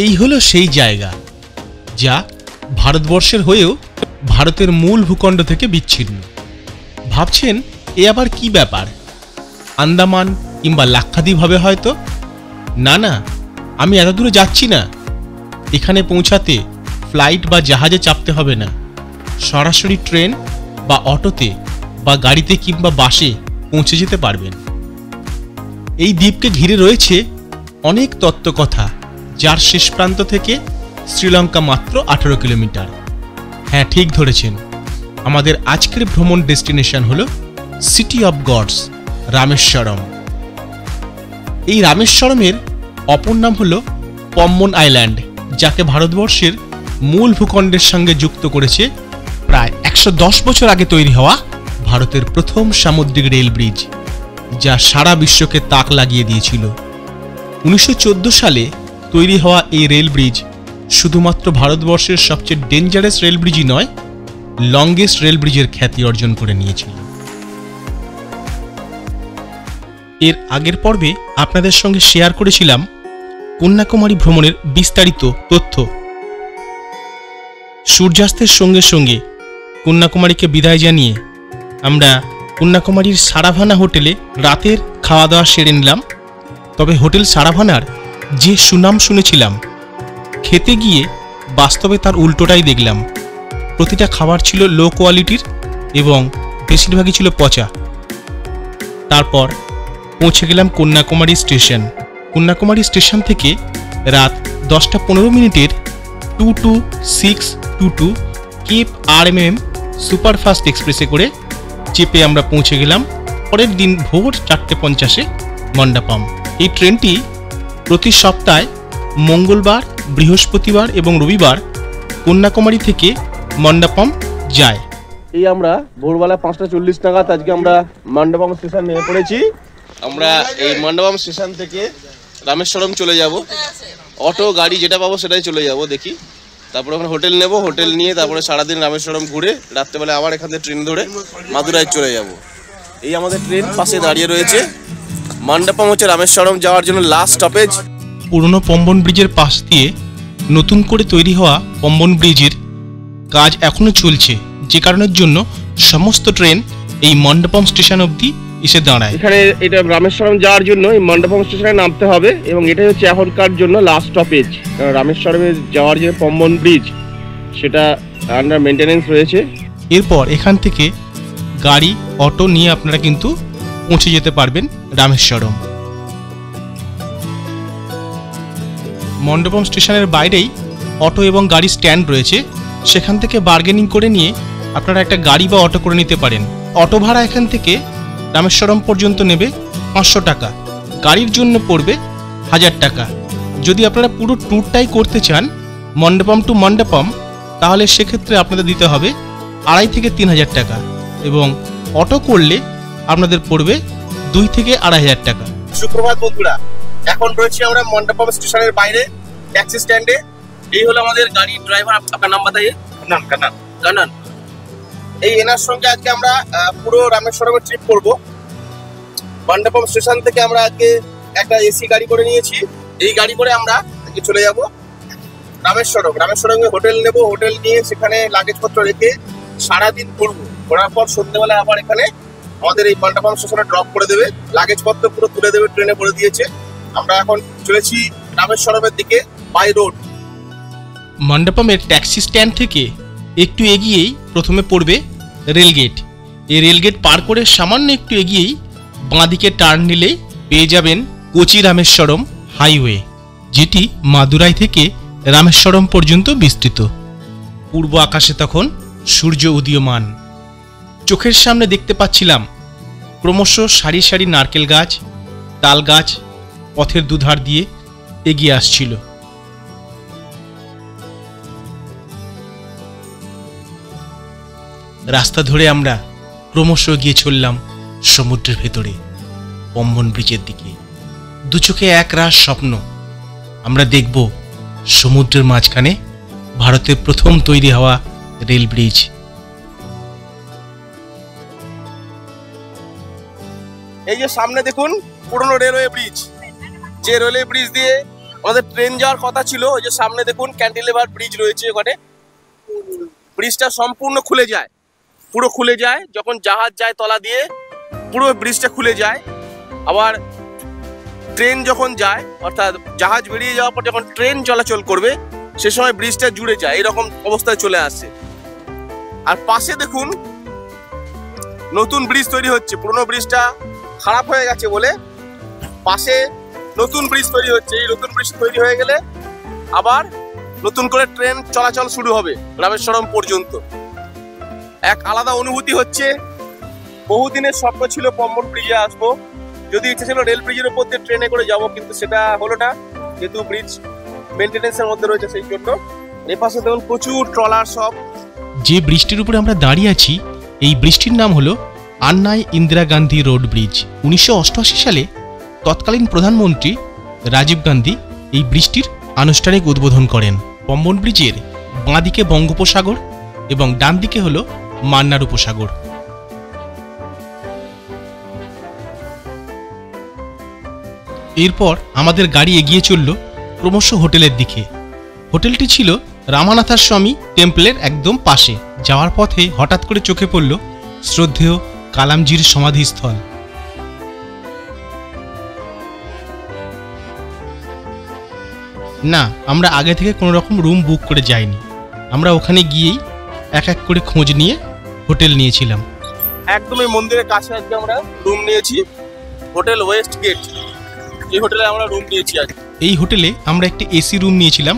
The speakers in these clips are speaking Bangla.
এই হলো সেই জায়গা যা ভারতবর্ষের হয়েও ভারতের মূল ভূখণ্ড থেকে বিচ্ছিন্ন। ভাবছেন এ আবার কি ব্যাপার, আন্দামান কিংবা লাক্ষাদ্বীপ হবে হয়তো? না না, আমি এত দূরে যাচ্ছি না। এখানে পৌঁছাতে ফ্লাইট বা জাহাজে চাপতে হবে না, সরাসরি ট্রেন বা অটোতে বা গাড়িতে কিংবা বাসে পৌঁছে যেতে পারবেন। এই দ্বীপকে ঘিরে রয়েছে অনেক তত্ত্বকথা, যার শেষ প্রান্ত থেকে শ্রীলঙ্কা মাত্র 18 কিলোমিটার। হ্যাঁ, ঠিক ধরেছেন, আমাদের আজকের ভ্রমণ ডেস্টিনেশন হলো সিটি অফ গডস, রামেশ্বরম। এই রামেশ্বরমের অপর নাম হলো পম্বন আইল্যান্ড, যাকে ভারতবর্ষের মূল ভূখণ্ডের সঙ্গে যুক্ত করেছে প্রায় 110 বছর আগে তৈরি হওয়া ভারতের প্রথম সামুদ্রিক রেল ব্রিজ, যা সারা বিশ্বকে তাক লাগিয়ে দিয়েছিল। 1914 সালে তৈরি হওয়া এই রেল ব্রিজ শুধুমাত্র ভারতবর্ষের সবচেয়ে ডেঞ্জারাস রেল ব্রিজই নয়, লংগেস্ট রেল ব্রিজের খ্যাতি অর্জন করে নিয়েছিল। এর আগের পর্বে আপনাদের সঙ্গে শেয়ার করেছিলাম কন্যাকুমারী ভ্রমণের বিস্তারিত তথ্য। সূর্যাস্তের সঙ্গে সঙ্গে কন্যাকুমারীকে বিদায় জানিয়ে আমরা কন্যাকুমারীর সারাভানা হোটেলে রাতের খাওয়া দাওয়া সেরে নিলাম। তবে হোটেল সারাভানার যে সুনাম শুনেছিলাম, খেতে গিয়ে বাস্তবে তার উল্টোটাই দেখলাম। প্রতিটা খাবার ছিল লো কোয়ালিটির এবং বেশিরভাগই ছিল পচা। তারপর পৌঁছে গেলাম কন্যাকুমারী স্টেশন। কন্যাকুমারী স্টেশন থেকে রাত 10টা 15 মিনিটের 22622 কেপ RMM সুপারফাস্ট এক্সপ্রেসে করে চেপে আমরা পৌঁছে গেলাম পরের দিন ভোর 4:50 মন্ডাপম। এই ট্রেনটি প্রতি সপ্তাহে মঙ্গলবার, বৃহস্পতিবার এবং রবিবার কন্যাকুমারী থেকে মন্ডাপম যায়। এই আমরা ভোরবেলা 5:40 নাগাদ আজকে আমরা মন্ডাপম স্টেশন নেমে পড়েছি। আমরা এই মন্ডাপম স্টেশন থেকে রামেশ্বরম চলে যাব। অটো গাড়ি যেটা পাবো সেটাই চলে যাব, দেখি। তারপরে ওখানে হোটেল নেব, হোটেল নিয়ে তারপরে সারাদিন রামেশ্বরম ঘুরে রাত্রেবেলা আবার এখান থেকে ট্রেন ধরে মাদুরাই চলে যাব। এই আমাদের ট্রেন পাশে দাঁড়িয়ে রয়েছে। মন্ডাপম হচ্ছে রামেশ্বরম যাওয়ার জন্য লাস্ট স্টপেজ। পুরনো পম্বন ব্রিজের পাশ দিয়ে নতুন করে তৈরি হওয়া পম্বন ব্রিজের কাজ এখনো চলছে, যে কারণের জন্য সমস্ত ট্রেন এই মন্ডাপম স্টেশন অবধি এসে দাঁড়ায়। এখানে এটা রামেশ্বরম যাওয়ার জন্য এই মন্ডাপম স্টেশনে নামতে হবে এবং এটাই হচ্ছে এখনকার জন্য লাস্ট স্টপেজ। রামেশ্বরমে যাওয়ার যে পম্বন ব্রিজ সেটা আন্ডার মেনটেনেন্স রয়েছে। এরপর এখান থেকে গাড়ি অটো নিয়ে আপনারা কিন্তু পৌঁছে যেতে পারবেন রামেশ্বরম। মন্ডপম স্টেশনের বাইরেই অটো এবং গাড়ি স্ট্যান্ড রয়েছে, সেখান থেকে বার্গেনিং করে নিয়ে আপনারা একটা গাড়ি বা অটো করে নিতে পারেন। অটো ভাড়া এখান থেকে রামেশ্বরম পর্যন্ত নেবে 500 টাকা, গাড়ির জন্য পড়বে 1000 টাকা। যদি আপনারা পুরো ট্যুরটাই করতে চান মন্ডপম টু মন্ডপম, তাহলে সেক্ষেত্রে আপনাদের দিতে হবে 2500 থেকে 3000 টাকা এবং অটো করলে আপনাদের পড়বে 2 থেকে 2500 টাকা। সুপ্রভাত বন্ধুরা, এখন রয়েছি আমরা মন্ডপম স্টেশনের বাইরে ট্যাক্সি স্ট্যান্ডে। এই হলো আমাদের গাড়ির ড্রাইভার। আপনার নাম বাতাইয়ে? নাম কানান। এই এনার সঙ্গে আজকে আমরা পুরো রামেশ্বরমের ট্রিপ করব। মন্ডপম স্টেশন থেকে আমরা আজকে একটা এসি গাড়ি করে নিয়েছি। এই গাড়ি করে আমরা আজকে চলে যাব রামেশ্বরম। রামেশ্বরমে হোটেল নেব, হোটেল নিয়ে সেখানে লাগেজপত্র রেখে সারাদিন ঘুরবো। ঘোরার পর সন্ধ্যেবেলা আবার এখানে আমাদের এই মন্ডপম স্টেশনে ড্রপ করে দেবে, লাগেজপত্র পুরো তুলে দেবে, ট্রেনে ভরে দিয়েছে। আমরা এখন চলেছি রামেশ্বরমের দিকে বাই রোড। মন্ডপমের ট্যাক্সি স্ট্যান্ড থেকে একটু এগিয়েই প্রথমে পড়বে রেলগেট। এই রেলগেট পার করে সামান্য একটু এগিয়েই বাঁদিকে টার্ন নিলেই পেয়ে যাবেন কোচি রামেশ্বরম হাইওয়ে, যেটি মাদুরাই থেকে রামেশ্বরম পর্যন্ত বিস্তৃত। পূর্ব আকাশে তখন সূর্য উদীয়মান। চোখের সামনে দেখতে পাচ্ছিলাম ক্রমশ সারি সারি নারকেল গাছ, তাল গাছ পথের দুধার দিয়ে এগিয়ে আসছিল। রাস্তা ধরে আমরা ক্রমশ এগিয়ে চললাম সমুদ্রের ভেতরে পম্বন ব্রিজের দিকে। দু চোখে এক রাস স্বপ্ন। আমরা দেখব সমুদ্রের মাঝখানে ভারতের প্রথম তৈরি হওয়া রেল ব্রিজ। এই যে সামনে দেখুন পুরনো রেলওয়ে ব্রিজ, যে রেলওয়ে ব্রিজ দিয়ে আমাদের ট্রেন যাওয়ার কথা ছিল। ওই যে সামনে দেখুন ক্যান্টিলিভার ব্রিজ রয়েছে, ওখানে ব্রিজটা সম্পূর্ণ খুলে যায়, পুরো খুলে যায়। যখন জাহাজ যায় তলা দিয়ে পুরো ব্রিজটা খুলে যায়। আবার ট্রেন যখন যায়, অর্থাৎ জাহাজ বেরিয়ে যাওয়ার পর যখন ট্রেন চলাচল করবে সে সময় ব্রিজটা জুড়ে যায়, এরকম অবস্থায় চলে আসছে। আর পাশে দেখুন নতুন ব্রিজ তৈরি হচ্ছে। পুরোনো ব্রিজটা খারাপ হয়ে গেছে বলে পাশে নতুন ব্রিজ তৈরি হচ্ছে। এই নতুন ব্রিজ তৈরি হয়ে গেলে আবার নতুন করে ট্রেন চলাচল শুরু হবে রামেশ্বরম পর্যন্ত। এক আলাদা অনুভূতি হচ্ছে। বহুদিনের স্বপ্ন ছিল পম্বন ব্রিজে আসবো, যদি ইচ্ছে ছিল রেল ব্রিজের উপর দিয়ে ট্রেনে করে যাব, কিন্তু সেটা হলো না যেহেতু ব্রিজ মেনটেনেন্সের মধ্যে রয়েছে সেই জন্য। এই পাশে দেখুন প্রচুর ট্রলার সব। যে ব্রিজটির উপরে আমরা দাঁড়িয়ে আছি এই ব্রিজটির নাম হলো আন্নাই ইন্দিরা গান্ধী রোড ব্রিজ। 1988 সালে তৎকালীন প্রধানমন্ত্রী রাজীব গান্ধী এই ব্রিজটির আনুষ্ঠানিক উদ্বোধন করেন। পম্বন ব্রিজের বাঁ দিকে বঙ্গোপসাগর এবং ডান দিকে হলো মান্নার উপসাগর। এরপর আমাদের গাড়ি এগিয়ে চলল ক্রমশ হোটেলের দিকে। হোটেলটি ছিল রামানাথার স্বামী টেম্পলের একদম পাশে। যাওয়ার পথে হঠাৎ করে চোখে পড়ল শ্রদ্ধেয় কালামজির সমাধিস্থল। না, আমরা আগে থেকে কোনো রকম রুম বুক করে যাইনি, আমরা ওখানে গিয়েই এক এক করে খোঁজ নিয়ে হোটেল নিয়েছিলাম। একদমই মন্দিরের কাছে আজকে আমরা রুম নিয়েছি, হোটেল ওয়েস্ট গেট। এই হোটেলে আমরা রুম নিয়েছি আজ। এই হোটেলে আমরা একটি এসি রুম নিয়েছিলাম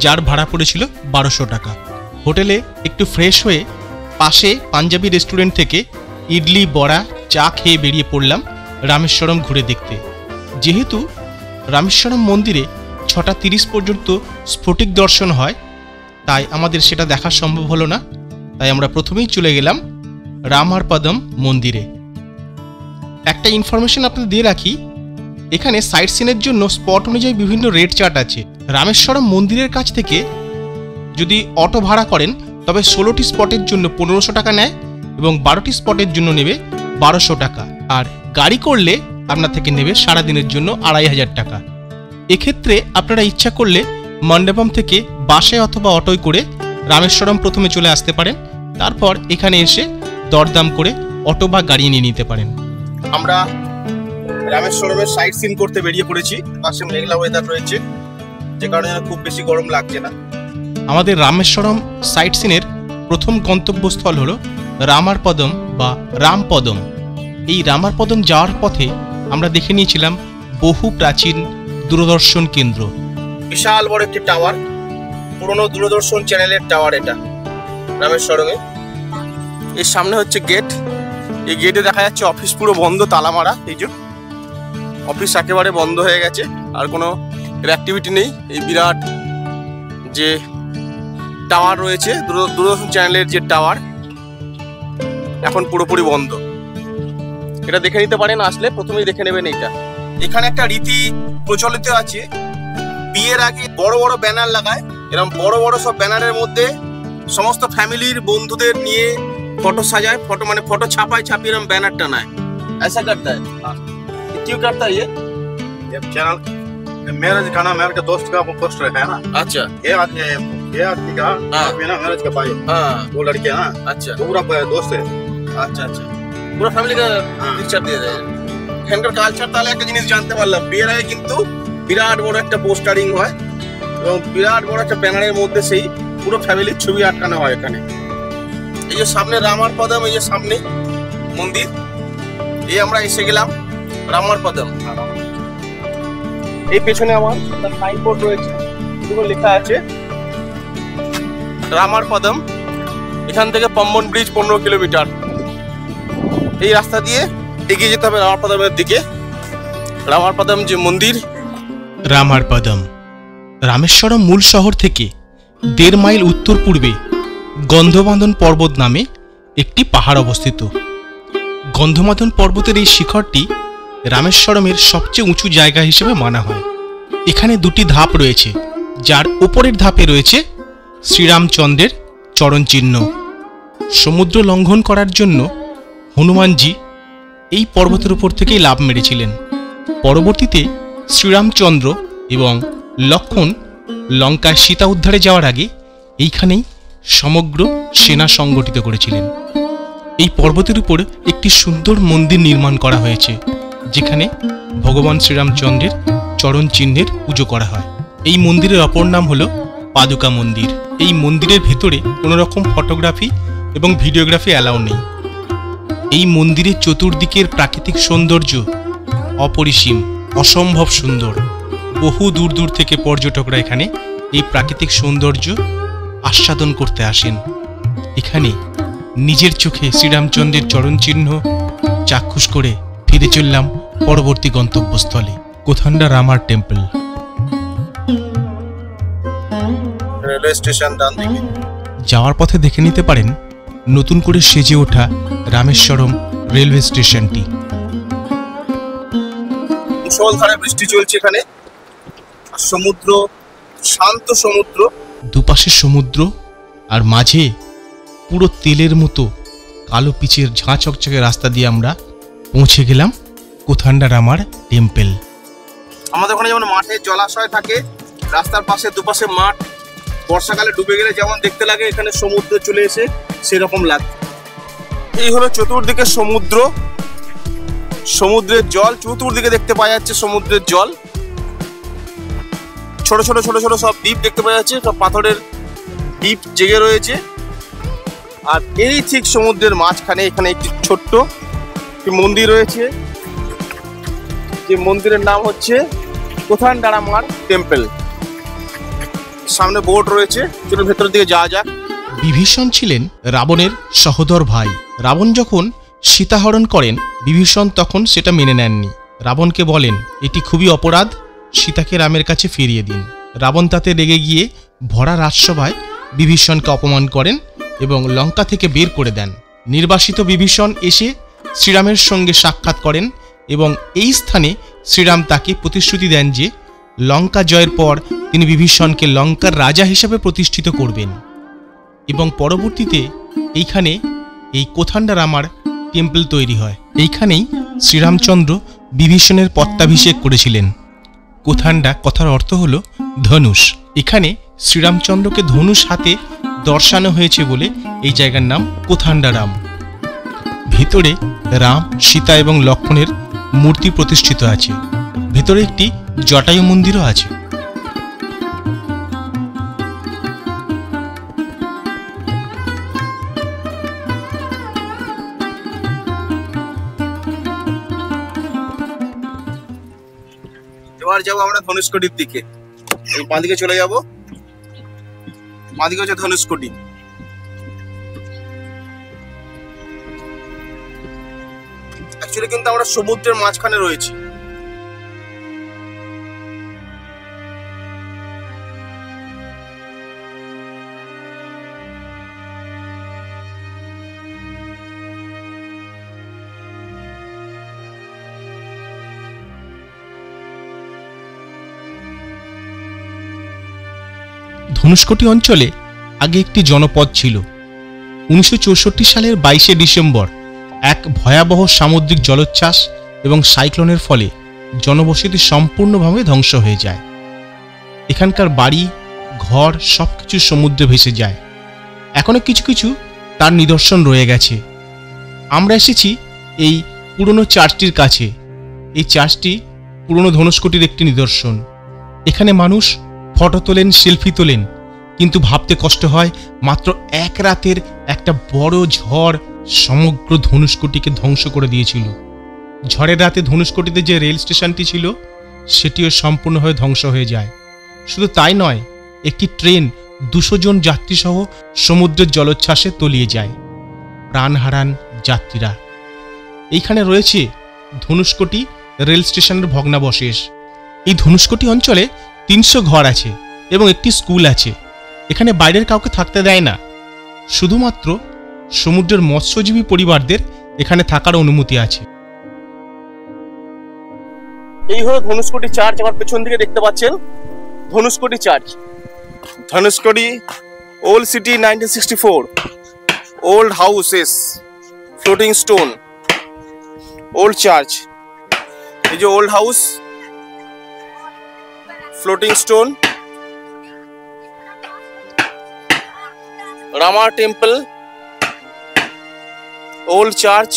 যার ভাড়া পড়েছিল 1200 টাকা। হোটেলে একটু ফ্রেশ হয়ে পাশে পাঞ্জাবি রেস্টুরেন্ট থেকে ইডলি বড়া চা খেয়ে বেরিয়ে পড়লাম রামেশ্বরম ঘুরে দেখতে। যেহেতু রামেশ্বরম মন্দিরে 6:30 পর্যন্ত স্ফটিক দর্শন হয়, তাই আমাদের সেটা দেখা সম্ভব হলো না। তাই আমরা প্রথমেই চলে গেলাম রামারপদম মন্দিরে। একটা ইনফরমেশন আপনাদের দিয়ে রাখি, এখানে সাইট সিনের জন্য স্পট অনুযায়ী বিভিন্ন রেট চার্ট আছে। রামেশ্বরম মন্দিরের কাছ থেকে যদি অটো ভাড়া করেন তবে 16টি স্পটের জন্য 1500 টাকা নেয় এবং 12টি স্পটের জন্য নেবে 1200 টাকা। আর গাড়ি করলে আপনার থেকে নেবে সারাদিনের জন্য 2500 টাকা। এক্ষেত্রে আপনারা ইচ্ছা করলে মণ্ডপম থেকে বাসে অথবা অটোয় করে রামেশ্বরম প্রথমে চলে আসতে পারেন, তারপর এখানে এসে দরদাম করে অটো বা গাড়ি নিয়ে নিতে পারেন। আমরা রামেশ্বরমের সাইট সিন করতে বেরিয়ে পড়েছি। পাশে মেঘলা ওয়েদার রয়েছে, যে কারণে খুব বেশি গরম লাগছে না। আমাদের রামেশ্বরম সাইট সিনের প্রথম গন্তব্যস্থল হলো রামারপদম বা রামপদম। এই রামারপদম যাওয়ার পথে আমরা দেখে নিয়েছিলাম বহু প্রাচীন দূরদর্শন কেন্দ্র। বিশাল বড় একটি টাওয়ার, পুরনো দূরদর্শন চ্যানেলের টাওয়ার এটা রামেশ্বরমে। এর সামনে হচ্ছে গেট। এই গেটে দেখা যাচ্ছে অফিস পুরো বন্ধ, তালা মারা। এই যে অফিস একেবারে বন্ধ হয়ে গেছে, আর কোনো অ্যাক্টিভিটি নেই। এই বিরাট যে টাওয়ার রয়েছে দূরদর্শন চ্যানেলের যে টাওয়ার, এখন পুরোপুরি বন্ধ। এটা দেখে নিতে পারেন, আসলে প্রথমেই দেখে নেবেন। এইটা এখানে একটা রীতি প্রচলিত আছে, বিয়ের আগে বড় বড় ব্যানার লাগায়। এরকম বড় বড় সব ব্যানারের মধ্যে সমস্ত ফ্যামিলির বন্ধুদের নিয়ে ফটো সাজায়, ফটো মানে ফটো ছাপায়, ছাপিয়ে এরকম ব্যানার টানায়। ऐसा करता है क्यों करता है ये चैनल? मैरिज का ना, मेरे के दोस्त का पोस्टर है ना। अच्छा, ये आदमी का बिना मैरिज का भाई, हाँ वो लड़के ना, अच्छा पूरा दोस्त है। আচ্ছা আচ্ছা, পুরো ফ্যামিলি কা পিকচার দিয়ে দেয়। এখানকার কালচার তাহলে একটা জিনিস জানতে পারলাম, বিয়ের আগে কিন্তু বিরাট বড় একটা পোস্টারিং হয় এবং বিরাট বড় একটা ব্যানারের মধ্যে সেই পুরো ফ্যামিলির ছবি আটকানো হয় এখানে। এই যে সামনে রামারপদম, এই যে সামনে মন্দির, এই আমরা এসে গেলাম রামারপদম। এই পেছনে আমার সাইনবোর্ড রয়েছে, এগুলো লেখা আছে রামারপদম। এখান থেকে পম্বন ব্রিজ 15 কিলোমিটার। এই রাস্তা দিয়ে এগিয়ে যেতে হবে রামারপদমের দিকে। রামারপদম যে মন্দির, রামারপদম রামেশ্বরম মূল শহর থেকে 1.5 মাইল উত্তর পূর্বে গন্ধমাদন পর্বত নামে একটি পাহাড় অবস্থিত। গন্ধমাদন পর্বতের এই শিখরটি রামেশ্বরমের সবচেয়ে উঁচু জায়গা হিসেবে মানা হয়। এখানে 2টি ধাপ রয়েছে, যার উপরের ধাপে রয়েছে শ্রীরামচন্দ্রের চরণ চিহ্ন। সমুদ্র লঙ্ঘন করার জন্য হনুমানজি এই পর্বতের উপর থেকেই লাফ মেরেছিলেন। পরবর্তীতে শ্রীরামচন্দ্র এবং লক্ষণ লঙ্কায় সীতা উদ্ধারে যাওয়ার আগে এইখানেই সমগ্র সেনা সংগঠিত করেছিলেন। এই পর্বতের উপর একটি সুন্দর মন্দির নির্মাণ করা হয়েছে, যেখানে ভগবান শ্রীরামচন্দ্রের চরণ চিহ্নের পুজো করা হয়। এই মন্দিরের অপর নাম হলো পাদুকা মন্দির। এই মন্দিরের ভেতরে কোনো রকম ফটোগ্রাফি এবং ভিডিওগ্রাফি অ্যালাউ নেই। এই মন্দিরের চতুর্দিকের প্রাকৃতিক সৌন্দর্য অপরিসীম, অসম্ভব সুন্দর। বহু দূর দূর থেকে পর্যটকরা এখানে এই প্রাকৃতিক সৌন্দর্য আস্বাদন করতে আসেন। এখানে নিজের চোখে শ্রীরামচন্দ্রের চরণ চিহ্ন চাক্ষুষ করে ফিরে চললাম পরবর্তী গন্তব্যস্থলে, কোথান্ডা রামার টেম্পল। রেলওয়ে স্টেশন ডান দিকে। যাওয়ার পথে দেখে নিতে পারেন নতুন করে সেজে ওঠা রামেশ্বরম রেলওয়ে স্টেশনটি। মুষলধারে বৃষ্টি চলছে এখানে, আর সমুদ্র, শান্ত সমুদ্র। দুপাশে সমুদ্র আর মাঝে পুরো তেলের মতো কালো পিচের ঝাঁ চকচকে রাস্তা দিয়ে আমরা পৌঁছে গেলাম কোথান্ডা রামার টেম্পল। আমাদের ওখানে যেমন মাঠে জলাশয় থাকে, রাস্তার পাশে দুপাশে মাঠ, বর্ষাকালে ডুবে গেলে যেমন দেখতে লাগে, এখানে সমুদ্র চলে এসে সেরকম লাগে। এই হলো চতুর্দিকে সমুদ্র, সমুদ্রের জল চতুর্দিকে দেখতে পাওয়া যাচ্ছে। সমুদ্রের জল, ছোট ছোট ছোট ছোট সব দ্বীপ দেখতে পাওয়া যাচ্ছে, সব পাথরের দ্বীপ জেগে রয়েছে। আর এই ঠিক সমুদ্রের মাঝখানে এখানে একটি ছোট্ট একটি মন্দির রয়েছে, যে মন্দিরের নাম হচ্ছে কোথান্ডা রামার টেম্পল। সামনে বোর্ড রয়েছে, চলুন ভেতরের দিকে যাওয়া যাক। বিভীষণ ছিলেন রাবণের সহোদর ভাই। রাবণ যখন সীতাহরণ করেন, বিভীষণ তখন সেটা মেনে নেননি। রাবণকে বলেন এটি খুবই অপরাধ, সীতাকে রামের কাছে ফিরিয়ে দিন। রাবণ তাতে রেগে গিয়ে ভরা রাজসভায় বিভীষণকে অপমান করেন এবং লঙ্কা থেকে বের করে দেন। নির্বাসিত বিভীষণ এসে শ্রীরামের সঙ্গে সাক্ষাৎ করেন এবং এই স্থানে শ্রীরাম তাকে প্রতিশ্রুতি দেন যে লঙ্কা জয়ের পর তিনি বিভীষণকে লঙ্কার রাজা হিসেবে প্রতিষ্ঠিত করবেন। এবং পরবর্তীতে এইখানে এই কোথান্ডা রামার টেম্পল তৈরি হয়। এইখানেই শ্রীরামচন্দ্র বিভীষণের পট্টাভিষেক করেছিলেন। কোথান্ডা কথার অর্থ হলো ধনুষ। এখানে শ্রীরামচন্দ্রকে ধনুষ হাতে দর্শানো হয়েছে বলে এই জায়গার নাম কোথান্ডা রাম। ভেতরে রাম, সীতা এবং লক্ষ্মণের মূর্তি প্রতিষ্ঠিত আছে। ভেতরে একটি জটায়ু মন্দিরও আছে। এবার যাবো আমরা ধনুষ্কোটির দিকে। এই বাঁ দিকে চলে যাবো, বাঁ দিকে হচ্ছে ধনুষ্কোটি। অ্যাকচুয়ালি কিন্তু আমরা সমুদ্রের মাঝখানে রয়েছি। ধনুষ্কোটি অঞ্চলে আগে একটি জনপদ ছিল। 1964 সালের 22শে ডিসেম্বর এক ভয়াবহ সামুদ্রিক জলোচ্ছ্বাস এবং সাইক্লোনের ফলে জনবসতি সম্পূর্ণভাবে ধ্বংস হয়ে যায়। এখানকার বাড়ি ঘর সবকিছু সমুদ্রে ভেসে যায়। এখনো কিছু কিছু তার নিদর্শন রয়ে গেছে। আমরা এসেছি এই পুরনো চার্চটির কাছে। এই চার্চটি পুরনো ধনুষ্কোটির একটি নিদর্শন। এখানে মানুষ ফটো তোলেন, সেলফি তোলেন, কিন্তু ভাবতে কষ্ট হয় মাত্র এক রাতের একটা বড় ঝড় সমগ্র ধনুষ্কোটিকে ধ্বংস করে দিয়েছিল। ঝড়ের রাতে ধনুষ্কোটিতে যে রেল স্টেশনটি ছিল সেটিও সম্পূর্ণভাবে ধ্বংস হয়ে যায়। শুধু তাই নয়, একটি ট্রেন 200 জন যাত্রী সহ সমুদ্রের জলোচ্ছ্বাসে তলিয়ে যায়, প্রাণ হারান যাত্রীরা। এইখানে রয়েছে ধনুষ্কোটি রেল স্টেশনের ভগ্নাবশেষ। এই ধনুষ্কোটি অঞ্চলে 300 ঘর আছে এবং একটি স্কুল আছে। এখানে বাইরের কাউকে থাকতে দেয় না, শুধুমাত্র সমুদ্রের মৎস্যজীবী পরিবারদের এখানে থাকার অনুমতি আছে। এই হলো ধনুষ্কোটি চার্চ। আমার পেছন দিকে দেখতে পাচ্ছেন Dhanushkodi church. Dhanushkodi old city 1964, old houses, floating stone, old church. এই যে old house, floating stone, Rama temple, old church,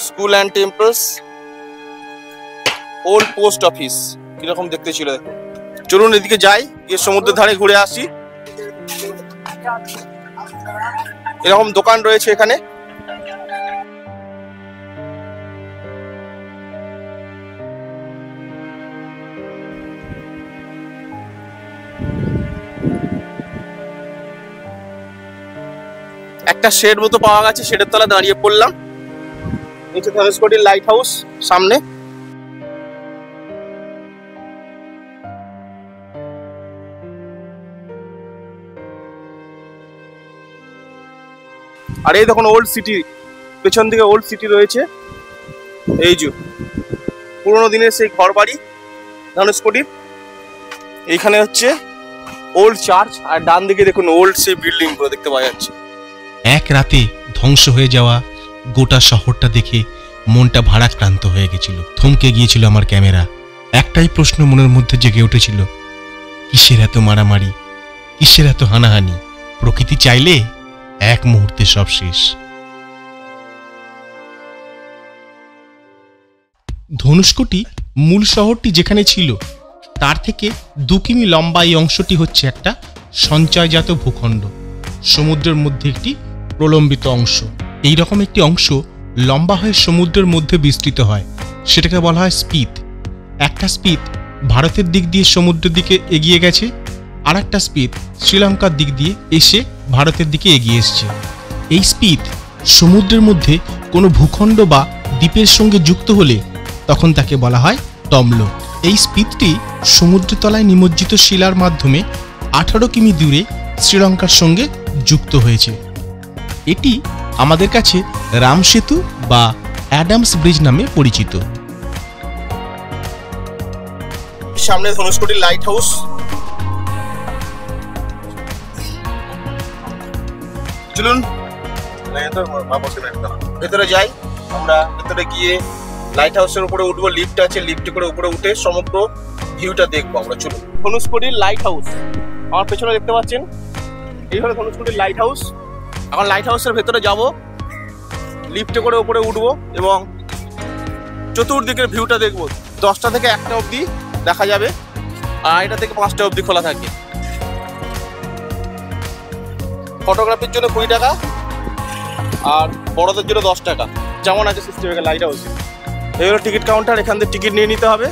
school and temples, old post office. কিরকম দেখতে ছিল দেখো। চলুন এদিকে যাই, গিয়ে সমুদ্রের ধারে ঘুরে আসি। এরকম দোকান রয়েছে এখানে। একটা শেড মতো পাওয়া গেছে, শেডের তলা দাঁড়িয়ে পড়লাম। নিচে ধনুষকোটির লাইট হাউস সামনে। আর এই দেখুন ওল্ড সিটি, পেছন দিকে ওল্ড সিটি রয়েছে। এই যে পুরোনো দিনের সেই ঘর বাড়ি ধনুষকোটির। এইখানে হচ্ছে ওল্ড চার্চ, আর ডান দিকে দেখুন ওল্ড সেই বিল্ডিং গুলো দেখতে পাওয়া যাচ্ছে। এক রাতে ধ্বংস হয়ে যাওয়া গোটা শহরটা দেখে মনটা ভারাক্রান্ত হয়ে গেছিল। থমকে গিয়েছিল আমার ক্যামেরা। একটাই প্রশ্ন মনের মধ্যে জেগে উঠেছিল, কিসের এত মারামারি, কিসের এত হানাহানি? প্রকৃতি চাইলে এক মুহূর্তে সব শেষ। ধনুষকোটি মূল শহরটি যেখানে ছিল তার থেকে 2 কিমি লম্বা এই অংশটি হচ্ছে একটা সঞ্চয়জাত ভূখণ্ড, সমুদ্রের মধ্যে একটি প্রলম্বিত অংশ। এই রকম একটি অংশ লম্বা হয়ে সমুদ্রের মধ্যে বিস্তৃত হয়, সেটাকে বলা হয় স্পিত। একটা স্পিত ভারতের দিক দিয়ে সমুদ্রের দিকে এগিয়ে গেছে, আর একটা স্পিত শ্রীলঙ্কার দিক দিয়ে এসে ভারতের দিকে এগিয়ে এসছে। এই স্পিত সমুদ্রের মধ্যে কোনো ভূখণ্ড বা দ্বীপের সঙ্গে যুক্ত হলে তখন তাকে বলা হয় তম্ল। এই স্পিতটি সমুদ্রের তলায় নিমজ্জিত শিলার মাধ্যমে 18 কিমি দূরে শ্রীলঙ্কার সঙ্গে যুক্ত হয়েছে। এটি আমাদের কাছে রাম সেতু বা অ্যাডামস ব্রিজ নামে পরিচিত। সামনে ধনুষকোটির লাইট হাউস। চলুন ভেতরে যাই। আমরা ভেতরে গিয়ে লাইট হাউসের উপরে উঠবো, লিফট আছে, লিফটে করে উপরে উঠে সমগ্র ভিউটা দেখবো আমরা। চলুন, ধনুষকোটির লাইট হাউস আমার পেছনে দেখতে পাচ্ছেন, এই হলো ধনুষকোটির লাইট হাউস। এখন লাইট হাউসের ভেতরে যাব, লিফটে করে উপরে উঠবো এবং চতুর্দিকের ভিউটা দেখবো। 10টা থেকে 1টা অবধি দেখা যাবে, আর 2টা থেকে 5টা অবধি খোলা থাকে। ফটোগ্রাফির জন্য 20 টাকা আর বড়দের জন্য 10 টাকা, যেমন আছে সিস্টেমে লাইট হাউসে। এই হলো টিকিট কাউন্টার, এখান থেকে টিকিট নিয়ে নিতে হবে।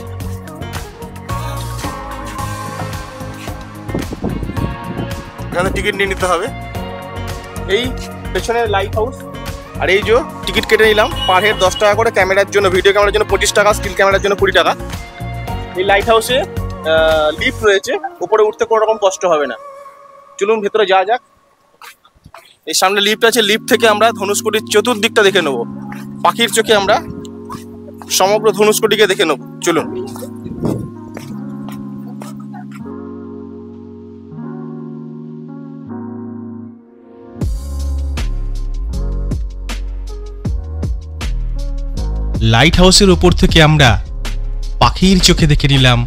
এখানে টিকিট নিয়ে নিতে হবে। এই পেছনে লাইট হাউস, আর এই যে টিকিট কেটে নিলাম পার হেড 10 টাকা করে। ক্যামেরার জন্য, ভিডিও ক্যামেরার জন্য 25 টাকা, স্টিল ক্যামেরার জন্য 20 টাকা। এই লাইট হাউসে লিফট রয়েছে, উপরে উঠতে কোনো রকম কষ্ট হবে না। চলুন ভেতরে যাওয়া যাক। এই সামনে লিফট আছে, লিফট থেকে আমরা ধনুষকোটির চতুর্দিকটা দেখে নেব। পাখির চোখে আমরা সমগ্র ধনুষকোটিকে দেখে নেব। চলুন। লাইট হাউসের ওপর থেকে আমরা পাখির চোখে দেখে নিলাম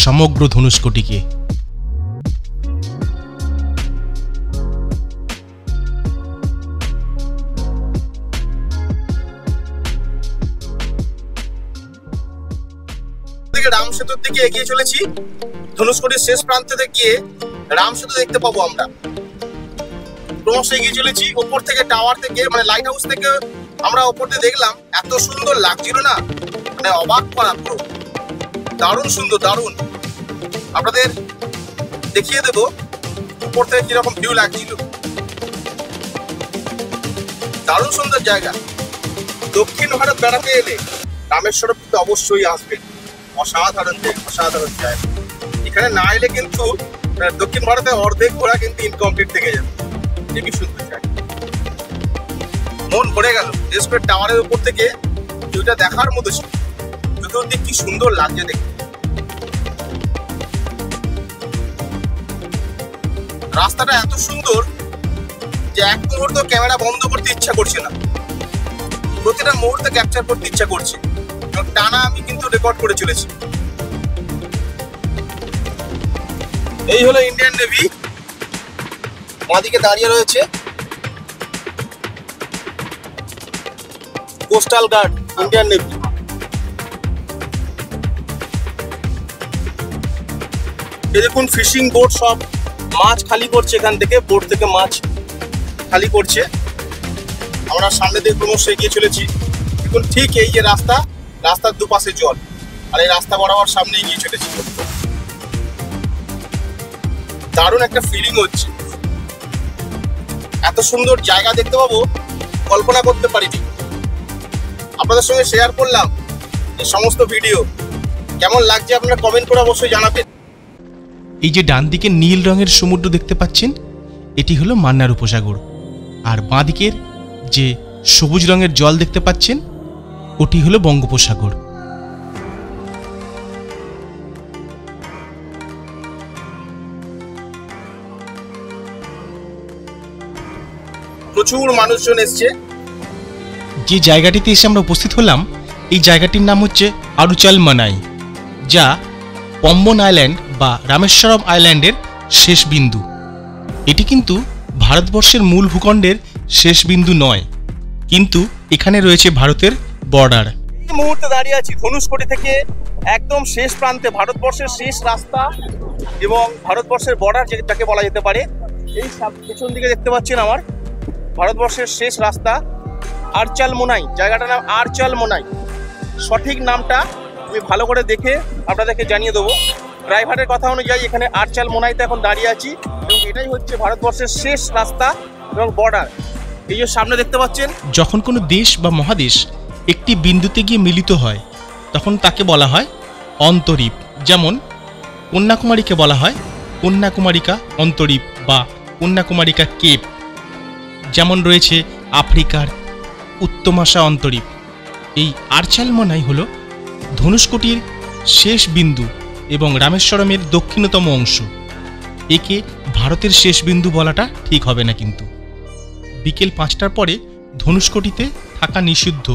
সমগ্র ধনুষকোটিকে। রাম সেতুর দিকে এগিয়ে চলেছি। ধনুষকোটির শেষ প্রান্তে গিয়ে রাম সেতু দেখতে পাবো আমরা। ক্রমশ এগিয়ে চলেছি। ওপর থেকে, টাওয়ার থেকে, মানে লাইট হাউস থেকে আমরা ওপর দিয়ে দেখলাম, এত সুন্দর লাগছিল না, মানে অবাক করা পুরো। দারুণ সুন্দর, দারুণ। আপনাদের দেখিয়ে দেবো উপর থেকে কিরকম ভিউ লাগছিল। দারুণ সুন্দর জায়গা। দক্ষিণ ভারত বেড়াতে এলে রামেশ্বরম কিন্তু অবশ্যই আসবেন। অসাধারণ জায়গা, অসাধারণ জায়গা। এখানে না এলে কিন্তু দক্ষিণ ভারতে অর্ধেক ঘোরা কিন্তু ইনকমপ্লিট থেকে যাবে। খুবই সুন্দর জায়গা, মন ভরে গেল। বিশেষ করে টাওয়ারের উপর থেকে ভিউটা দেখার মতো ছিল। চতুর্দিক কি সুন্দর লাগছে দেখতে। রাস্তাটা এত সুন্দর যে এক মুহূর্ত ক্যামেরা বন্ধ করতে ইচ্ছা করছে না, প্রতিটা মুহূর্তে ক্যাপচার করতে ইচ্ছা করছে। টানা আমি কিন্তু রেকর্ড করে চলেছি। এই হলো ইন্ডিয়ান নেভি, বাঁদিকে দাঁড়িয়ে রয়েছে কোস্টাল গার্ড, ইন্ডিয়ান নেভি। এই দেখুন ফিশিং বোট সব মাছ খালি করছে, এখান থেকে বোট থেকে মাছ খালি করছে। আমরা সামনে দিয়ে ক্রমশ এগিয়ে চলেছি। দেখুন ঠিক এই যে রাস্তা, রাস্তার দুপাশে জল, আর এই রাস্তা বরাবর সামনে এগিয়ে চলেছি। দারুণ একটা ফিলিং হচ্ছে, এত সুন্দর জায়গা দেখতে পাবো কল্পনা করতে পারিনি। আপনাদের সঙ্গে শেয়ার করলাম এই সমস্ত ভিডিও, কেমন লাগছে আপনারা কমেন্ট করে অবশ্যই জানাবেন। এই যে ডান দিকে নীল রঙের সমুদ্র দেখতে পাচ্ছেন, এটি হলো মান্নার উপসাগর। আর বাঁ দিকের যে সবুজ রঙের জল দেখতে পাচ্ছেন, ওটি হলো বঙ্গোপসাগর। প্রচুর মানুষজন এসছে। যে জায়গাটিতে এসে আমরা উপস্থিত হলাম, এই জায়গাটির নাম হচ্ছে আরুচাল মানাই, যা পম্বন আইল্যান্ড বা রামেশ্বরম আইল্যান্ডের শেষ বিন্দু। এটি কিন্তু ভারতবর্ষের মূল ভূখণ্ডের শেষ বিন্দু নয়, কিন্তু এখানে রয়েছে ভারতের বর্ডার। এই মুহূর্তে দাঁড়িয়ে আছি ধনুষকোটি থেকে একদম শেষ প্রান্তে, ভারতবর্ষের শেষ রাস্তা এবং ভারতবর্ষের বর্ডার যেটাকে বলা যেতে পারে। এই পেছন দিকে দেখতে পাচ্ছেন আমার ভারতবর্ষের শেষ রাস্তা আরচাল মোনাই, জায়গাটার নাম আরচাল মোনাই। সঠিক নামটা আমি ভালো করে দেখে আপনাদেরকে জানিয়ে দেবো। ড্রাইভারের কথা অনুযায়ী এখানে আরচাল মোনাইতে এখন দাঁড়িয়ে আছি এবং এটাই হচ্ছে ভারতবর্ষের শেষ রাস্তা এবং বর্ডার। এই যে সামনে দেখতে পাচ্ছেন, যখন কোনো দেশ বা মহাদেশ একটি বিন্দুতে গিয়ে মিলিত হয়, তখন তাকে বলা হয় অন্তরীপ। যেমন কন্যাকুমারীকে বলা হয় কন্যাকুমারিকা অন্তরীপ বা কন্যাকুমারিকা কেপ। যেমন রয়েছে আফ্রিকার উত্তমাশা অন্তরীপ। এই আরচাল মোনাই হল ধনুষকোটির শেষ বিন্দু এবং রামেশ্বরমের দক্ষিণতম অংশ। একে ভারতের শেষ বিন্দু বলাটা ঠিক হবে না, কিন্তু বিকেল 5টার পরে ধনুষকোটিতে থাকা নিষিদ্ধ,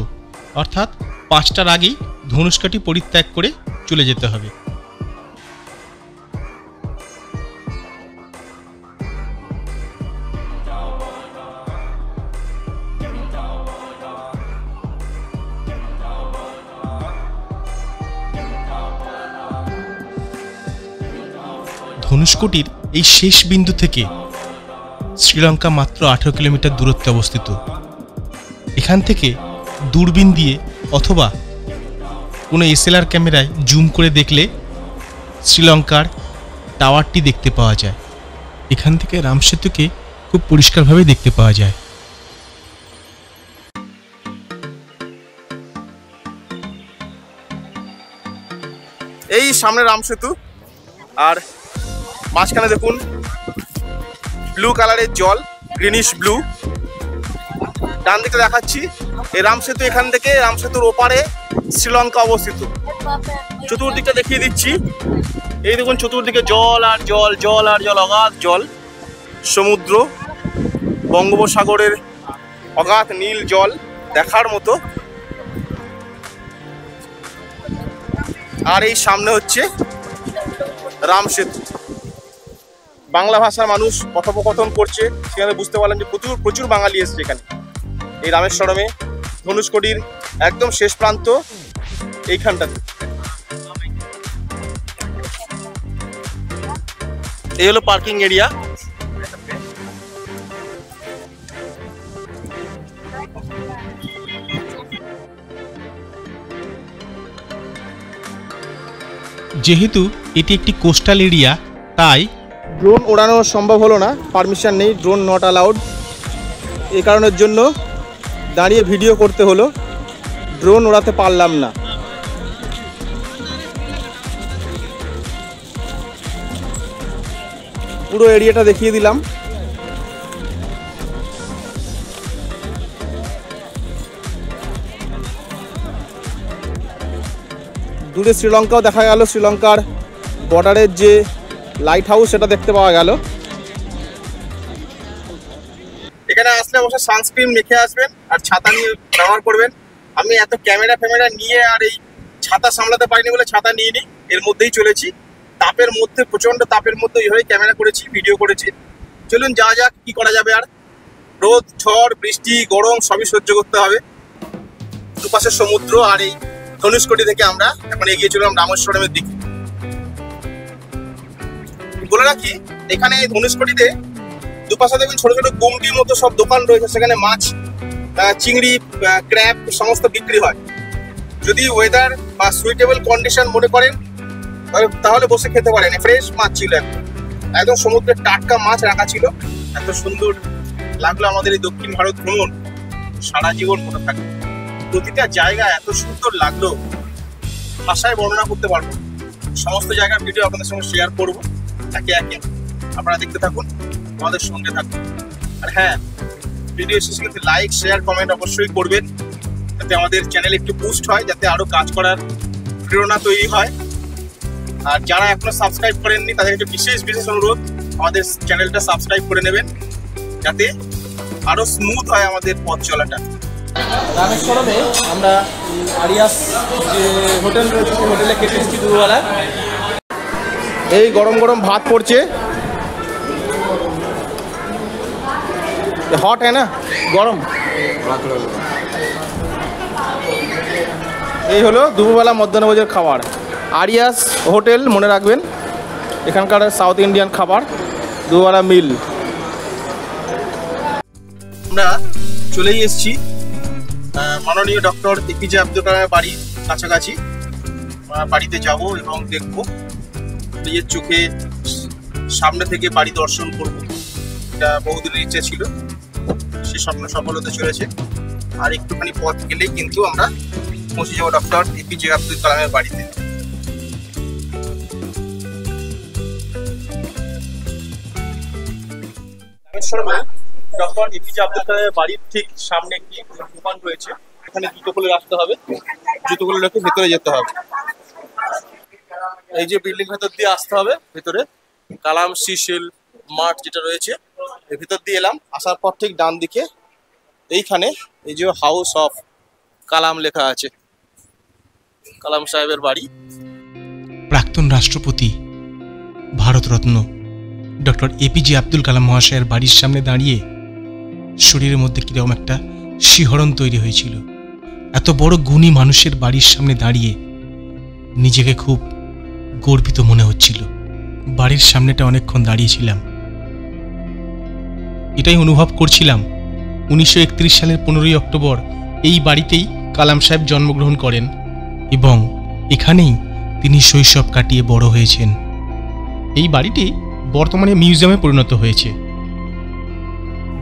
অর্থাৎ 5টার আগেই ধনুষকোটি পরিত্যাগ করে চলে যেতে হবে। ধনুষকোটির এই শেষ বিন্দু থেকে শ্রীলঙ্কা মাত্র 18 কিলোমিটার দূরত্বে অবস্থিত। এখান থেকে দূরবীন দিয়ে অথবা কোনো এসএলআর ক্যামেরায় জুম করে দেখলে শ্রীলঙ্কার টাওয়ারটি দেখতে পাওয়া যায়। এখান থেকে রামসেতুকে খুব পরিষ্কারভাবে দেখতে পাওয়া যায়। এই সামনে রামসেতু, আর মাঝখানে দেখুন ব্লু কালারের জল, গ্রিনিশ ব্লু। ডান দিকে দেখাচ্ছি এই রামসেতু, এখান থেকে রামসেতুর ওপারে শ্রীলঙ্কা অবস্থিত। চতুর্দিকটা দেখিয়ে দিচ্ছি। এই দেখুন চতুর্দিকে জল আর জল, জল আর জল, অগাধ জল, সমুদ্র, বঙ্গোপসাগরের অগাধ নীল জল দেখার মতো। আর এই সামনে হচ্ছে রামসেতু। বাংলা ভাষার মানুষ কথোপকথন করছে, সেখানে বুঝতে পারলাম যে প্রচুর বাঙালি এসছে এখানে। এই রামেশ্বরমে ধনুষকোটির একদম শেষ প্রান্ত এইখানটাতে। এই হলো পার্কিং এরিয়া। যেহেতু এটি একটি কোস্টাল এরিয়া, তাই ড্রোন ওড়ানো সম্ভব হলো না, পারমিশন নেই, ড্রোন নট অ্যালাউড। এই কারণের জন্য দাঁড়িয়ে ভিডিও করতে হলো, ড্রোন ওড়াতে পারলাম না। পুরো এরিয়াটা দেখিয়ে দিলাম। দূরে শ্রীলঙ্কাও দেখা গেল, শ্রীলঙ্কার বর্ডারের যে লাইট হাউস সেটা দেখতে পাওয়া গেল। এখানে আসলে অবশ্যই সানস্ক্রিন মেখে আসবেন আর ছাতা নিয়ে ব্যবহার করবেন। আমি এত ক্যামেরা নিয়ে আর এই ছাতা সামলাতে পারিনি বলে ছাতা নিয়ে নিই, এর মধ্যেই চলেছি। তাপের মধ্যে, প্রচন্ড তাপের মধ্যে এইভাবে ক্যামেরা করেছি, ভিডিও করেছি। চলুন যা যাক, কি করা যাবে আর, রোদ ঝড় বৃষ্টি গরম সবই সহ্য করতে হবে। দুপাশের সমুদ্র, আর এই ধনুষকোটি থেকে আমরা এখন এগিয়ে চললাম রামেশ্বরমের দিকে। বলে রাখি, এখানে ধনুষকোটিতে দুপাশে দেখবেন ছোট ছোট গুমটির মতো সব দোকান রয়েছে, সেখানে মাছ, চিংড়ি, ক্র্যাব সমস্ত বিক্রি হয়। যদি ওয়েদার বা সুইটেবল কন্ডিশন মনে করেন তাহলে বসে খেতে পারেন। ফ্রেশ মাছ ছিল, একদম সমুদ্রের টাটকা মাছ রাখা ছিল। এত সুন্দর লাগলো আমাদের এই দক্ষিণ ভারত ভ্রমণ, সারা জীবন মনে থাকবে। প্রতিটা জায়গা এত সুন্দর লাগলো, ভাষায় বর্ণনা করতে পারবো। সমস্ত জায়গার ভিডিও আপনাদের সঙ্গে শেয়ার করবো একে একে, আপনারা দেখতে থাকুন, আমাদের সঙ্গে থাকুন। আর হ্যাঁ, ভিডিও শেষে কিন্তু লাইক শেয়ার কমেন্ট অবশ্যই করবেন, যাতে আমাদের চ্যানেল একটু বুস্ট হয়, যাতে আরো কাজ করার প্রেরণা তৈরি হয়। আর যারা এখনো সাবস্ক্রাইব করেননি তাদের একটা বিশেষ অনুরোধ, আমাদের চ্যানেলটা সাবস্ক্রাইব করে নেবেন, যাতে আরো স্মুথ হয় আমাদের পথ চলাটা। রামেশ্বরমে আমরা আরিয়াস যে হোটেল রয়েছে সেই হোটেলে খেতে এসেছি দুপুরবেলা। এই গরম গরম ভাত পড়ছে, হট হ্যাঁ না, গরম। এই হলো দুপুরবেলা মধ্যাহ্নভোজের খাবার, আরিয়াস হোটেল মনে রাখবেন, এখানকার সাউথ ইন্ডিয়ান খাবার, দুপুরবেলা মিল। আমরা চলেই এসেছি মাননীয় ডক্টর এপিজে আব্দুল কালামের বাড়ির কাছাকাছি। বাড়িতে যাব এবং দেখব, নিজের চোখে সামনে থেকে বাড়ি দর্শন করব, এটা বহুদিনের ইচ্ছা ছিল, সে স্বপ্ন সফল হতে চলেছে। আর একটুখানি পথ গেলেই কিন্তু আমরা পৌঁছে যাবো ডক্টর এপিজে আব্দুল কালামের বাড়িতে। ডক্টর এপিজে আব্দুল কালামের বাড়ির ঠিক সামনে একটি দোকান রয়েছে, এখানে জুতো খুলে রাখতে হবে, জুতো খুলে রেখে ভেতরে যেতে হবে। এই যে বিল্ডিং ভেতর দিয়ে আসতে হবে, ভেতরে কালাম সিসিল মাঠ যেটা রয়েছে এর ভিতর দিয়ে এলাম। আসার পর ঠিক ডান দিকে এইখানে এই যে হাউস অফ কালাম লেখা আছে, কালাম সাহেবের বাড়ি। প্রাক্তন রাষ্ট্রপতি ভারতরত্ন ডক্টর এপিজে আব্দুল কালাম মহাশয়ের বাড়ির সামনে দাঁড়িয়ে শরীরের মধ্যে কিরকম একটা শিহরণ তৈরি হয়েছিল। এত বড় গুণী মানুষের বাড়ির সামনে দাঁড়িয়ে নিজেকে খুব গর্বিত মনে হচ্ছিল। বাড়ির সামনেটা অনেকক্ষণ দাঁড়িয়েছিলাম, এটাই অনুভব করছিলাম 1931 সালের 15ই অক্টোবর এই বাড়িতেই কালাম সাহেব জন্মগ্রহণ করেন এবং এখানেই তিনি শৈশব কাটিয়ে বড় হয়েছেন। এই বাড়িটি বর্তমানে মিউজিয়ামে পরিণত হয়েছে।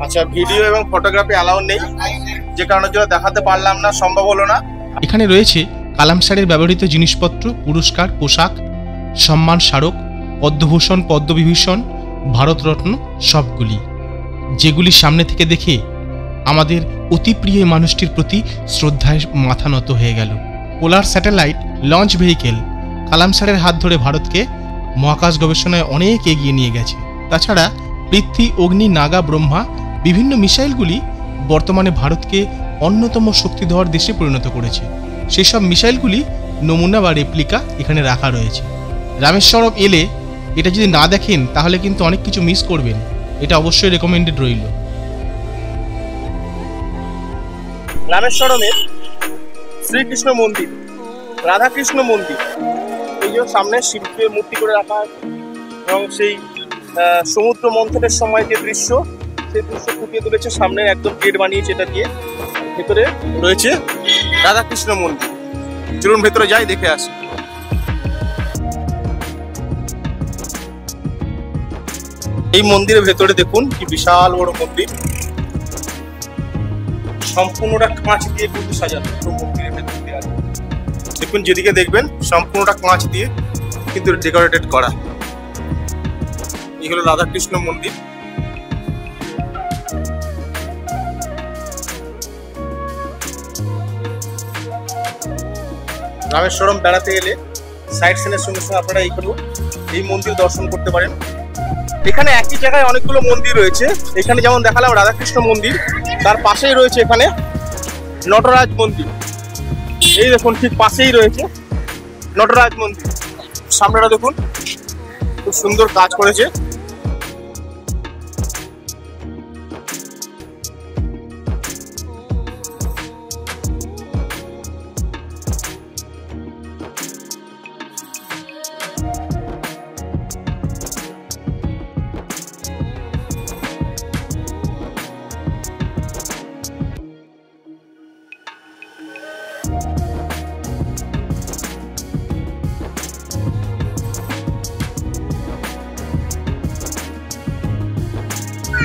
আচ্ছা, ভিডিও এবং ফটোগ্রাফি অ্যালাউ নেই, যে কারণের জন্য দেখাতে পারলাম না, সম্ভব হলো না। এখানে রয়েছে কালাম স্যারের ব্যবহৃত জিনিসপত্র, পুরস্কার, পোশাক, সম্মান স্মারক, পদ্মভূষণ, পদ্মবিভূষণ, ভারতরত্ন সবগুলি, যেগুলি সামনে থেকে দেখে আমাদের অতি প্রিয় মানুষটির প্রতি শ্রদ্ধায় মাথা নত হয়ে গেল। পোলার স্যাটেলাইট লঞ্চ ভেহিকেল কালাম স্যারের হাত ধরে ভারতকে মহাকাশ গবেষণায় অনেক এগিয়ে নিয়ে গেছে। তাছাড়া পৃথ্বী, অগ্নি, নাগা, ব্রহ্মা বিভিন্ন মিসাইলগুলি বর্তমানে ভারতকে অন্যতম শক্তিধর দেশে পরিণত করেছে। সেসব মিসাইলগুলি নমুনা বা রেপ্লিকা এখানে রাখা রয়েছে। রামেশ্বরম এলে এটা যদি না দেখেন তাহলে কিন্তু অনেক কিছু মিস করবেন, এটা অবশ্যই রেকমেন্ডেড রইল। রামেশ্বরমের শ্রীকৃষ্ণ মন্দির, রাধাকৃষ্ণ মন্দির, এই যে সামনে শিল্পের মূর্তি করে রাখা আছে এবং সেই সমুদ্র মন্থনের সময় যে দৃশ্য, সেই দৃশ্য ফুটিয়ে তুলেছে সামনে, একদম গেট বানিয়েছে এটা দিয়ে। ভেতরে রয়েছে রাধাকৃষ্ণ মন্দির, চলুন ভেতরে যাই, দেখে আসি। এই মন্দিরের ভেতরে দেখুন কি বিশাল বড় মন্দির, সম্পূর্ণটা কাঁচ দিয়ে কিন্তু সাজানো। মন্দিরের ভেতর দিয়ে আছে দেখুন, যেদিকে দেখবেন সম্পূর্ণটা কাঁচ দিয়ে কিন্তু ডেকোরেটেড করা। এই হলো রাধাকৃষ্ণ মন্দির। রামেশ্বরম বেড়াতে এলে সাইট সিনের সঙ্গে সঙ্গে আপনারা এই মন্দির দর্শন করতে পারেন। এখানে একই জায়গায় অনেকগুলো মন্দির রয়েছে। এখানে যেমন দেখালাম রাধাকৃষ্ণ মন্দির, তার পাশেই রয়েছে এখানে নটরাজ মন্দির। এই দেখুন ঠিক পাশেই রয়েছে নটরাজ মন্দির। সামনেটা দেখুন খুব সুন্দর কাজ করেছে।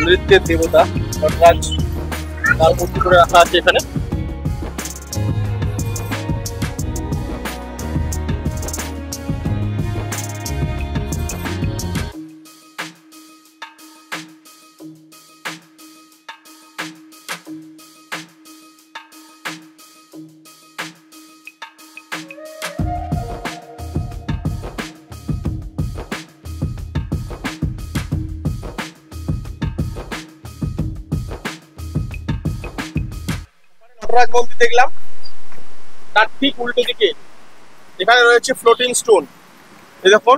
নৃত্যের দেবতা নটরাজ তার মূর্তি করে রাখা আছে এখানে। নটরাজ মন্দির দেখলাম, তার ঠিক উল্টো দিকে এখানে রয়েছে ফ্লোটিং স্টোন। এই দেখুন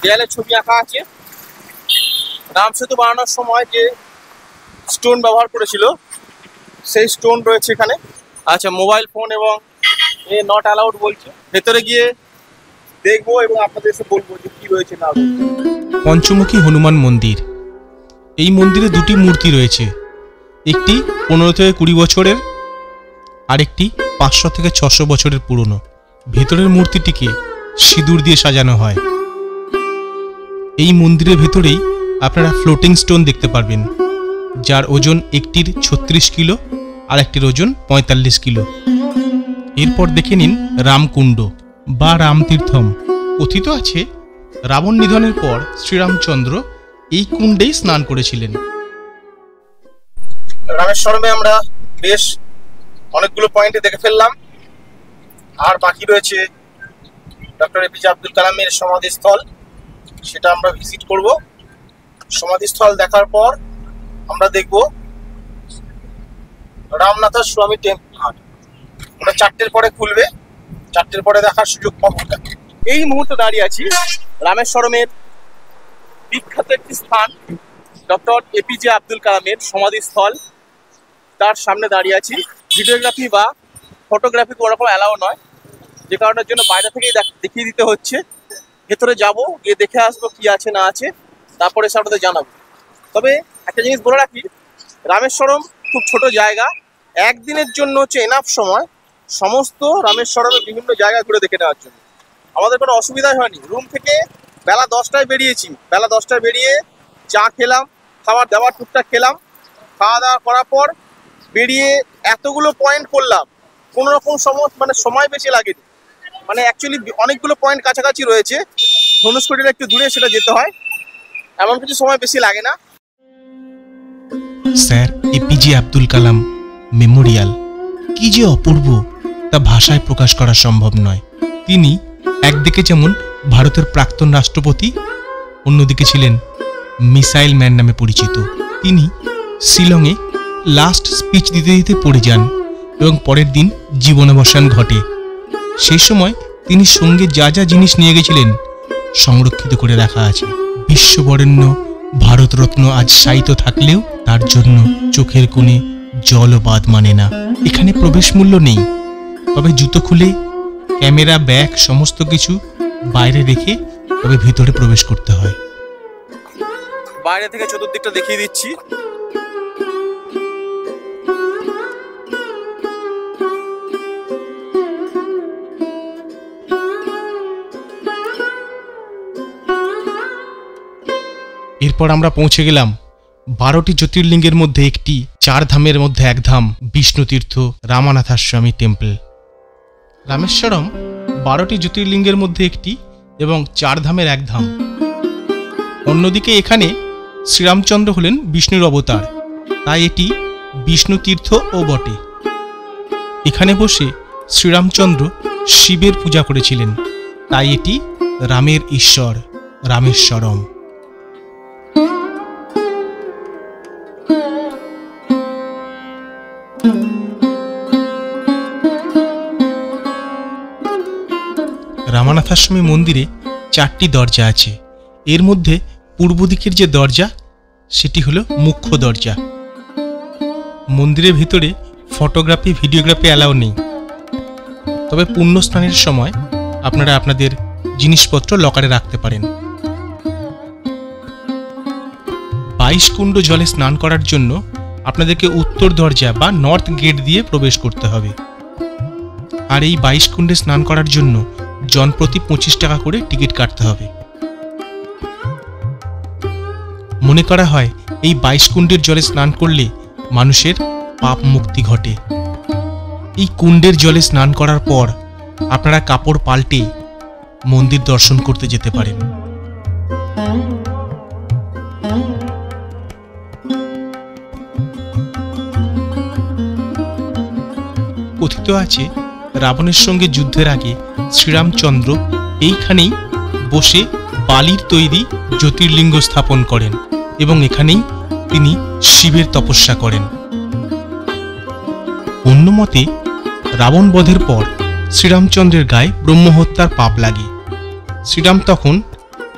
দেয়ালে ছবি আঁকা আছে। রাম সেতু বানানোর সময় যে স্টোন ব্যবহার করেছিল সেই স্টোন রয়েছে এখানে। আচ্ছা, মোবাইল ফোন এবং এ নট অ্যালাউড বলছে। ভেতরে গিয়ে দেখবো এবং আপনাদের এসে বলবো যে কি রয়েছে না রয়েছে। পঞ্চমুখী হনুমান মন্দির। এই মন্দিরে দুটি মূর্তি রয়েছে, একটি 15 থেকে 20 বছরের, আরেকটি 500 থেকে 600 বছরের পুরনো। ভেতরের মূর্তিটিকে সিঁদুর দিয়ে সাজানো হয়। এই মন্দিরের ভেতরেই আপনারা ফ্লোটিং স্টোন দেখতে পারবেন, যার ওজন একটির 36 কিলো আর একটির ওজন 45 কিলো। এরপর দেখে নিন রামকুণ্ড বা রামতীর্থম। কথিত আছে রাবণ নিধনের পর শ্রীরামচন্দ্র এই কুণ্ডেই স্নান করেছিলেন। রামেশ্বরমে আমরা বেশ অনেকগুলো পয়েন্টে দেখে ফেললাম, আর বাকি রয়েছে ডক্টর এপিজে আব্দুল কালামের সমাধিস্থল, সেটা আমরা ভিজিট করব। সমাধিস্থল দেখার পর আমরা দেখব রামনাথ স্বামী টেম্পল ঘাট। ওটা 4টের পরে খুলবে, 4টের পরে দেখার সুযোগ পাবো। এই মুহূর্তে দাঁড়িয়ে আছি রামেশ্বরমের বিখ্যাত একটি স্থান, ডক্টর এপিজে আব্দুল কালামের সমাধিস্থল। তার সামনে দাঁড়িয়ে আছি। ভিডিওগ্রাফি বা ফটোগ্রাফি ওরকম অ্যালাউ নয়, যে কারণের জন্য বাইরে থেকেই দেখিয়ে দিতে হচ্ছে। ভেতরে যাব, গিয়ে দেখে আসবো কি আছে না আছে, তারপরে এসে আপনাদের জানাবো। তবে একটা জিনিস বলে রাখি, রামেশ্বরম খুব ছোট জায়গা, একদিনের জন্য হচ্ছে এনাফ সময় সমস্ত রামেশ্বরমের বিভিন্ন জায়গা ঘুরে দেখে নেওয়ার জন্য। আমাদের কোনো অসুবিধাই হয়নি। রুম থেকে বেলা 10টায় বেরিয়েছি, বেলা 10টায় বেরিয়ে চা খেলাম, খাবার দাবার টুকটাক খেলাম, খাওয়া দাওয়া করার পর বেরিয়ে এতগুলো পয়েন্ট করলাম, কোনো রকম সময় বেশি লাগেনি। মানে অ্যাকচুয়ালি অনেকগুলো পয়েন্ট কাছাকাছি রয়েছে, ধনুষ্কটির একটু দূরে সেটা যেতে হয়, এমন কিছু সময় বেশি লাগে না। Sir APJ Abdul Kalam Memorial কি যে অপূর্ব তা ভাষায় প্রকাশ করা সম্ভব নয়। তিনি একদিকে যেমন ভারতের প্রাক্তন রাষ্ট্রপতি, অন্যদিকে ছিলেন মিসাইল ম্যান নামে পরিচিত। তিনি শিলংয়ে লাস্ট স্পিচ দিতে দিতে পড়ে যান এবং পরের দিন জীবনাবসান ঘটে। সেই সময় তিনি সঙ্গে যা যা জিনিস নিয়ে গেছিলেন সংরক্ষিত করে রাখা আছে। বিশ্ববরেণ্য ভারতরত্ন আজ শায়িত থাকলেও তার জন্য চোখের কোণে জলও বাদ মানে না। এখানে প্রবেশ মূল্য নেই, তবে জুতো খুলে ক্যামেরা, ব্যাগ সমস্ত কিছু বাইরে রেখে তবে ভিতরে প্রবেশ করতে হয়। বাইরে থেকে চতুর্দিকটা দেখিয়ে দিচ্ছি। এরপর আমরা পৌঁছে গেলাম 12টি জ্যোতির্লিঙ্গের মধ্যে একটি, 4 ধামের মধ্যে এক ধাম বিষ্ণুতীর্থ রামানাথাস্বামী টেম্পল। রামেশ্বরম 12টি জ্যোতির্লিঙ্গের মধ্যে একটি এবং 4 ধামের এক ধাম। অন্যদিকে এখানে শ্রীরামচন্দ্র হলেন বিষ্ণুর অবতার, তাই এটি বিষ্ণু তীর্থও বটে। এখানে বসে শ্রীরামচন্দ্র শিবের পূজা করেছিলেন, তাই এটি রামের ঈশ্বর রামেশ্বরম। রামানাথাস্বামী মন্দিরে 4টি দরজা আছে। এর মধ্যে পূর্ব দিকের যে দরজা সেটি হলো মুখ্য দরজা। মন্দিরের ভিতরে ফটোগ্রাফি ভিডিওগ্রাফি অ্যালাউ নেই, তবে পুণ্য স্নানের সময় আপনারা আপনাদের জিনিসপত্র লকারে রাখতে পারেন। 22 কুণ্ড জলে স্নান করার জন্য আপনাদেরকে উত্তর দরজা বা নর্থ গেট দিয়ে প্রবেশ করতে হবে। আর এই 22 কুণ্ডে স্নান করার জন্য জনপ্রতি 25 টাকা করে টিকিট কাটতে হবে। মনে করা হয় এই 22 কুণ্ডের জলে স্নান করলে মানুষের পাপ মুক্তি ঘটে। এই কুণ্ডের জলে স্নান করার পর আপনারা কাপড় পাল্টে মন্দির দর্শন করতে যেতে পারেন। কথিত আছে রাবণের সঙ্গে যুদ্ধের আগে শ্রীরামচন্দ্র এইখানেই বসে বালির তৈরি জ্যোতির্লিঙ্গ স্থাপন করেন এবং এখানেই তিনি শিবের তপস্যা করেন। অন্য মতে রাবণ বধের পর শ্রীরামচন্দ্রের গায়ে ব্রহ্মহত্যার পাপ লাগে। শ্রীরাম তখন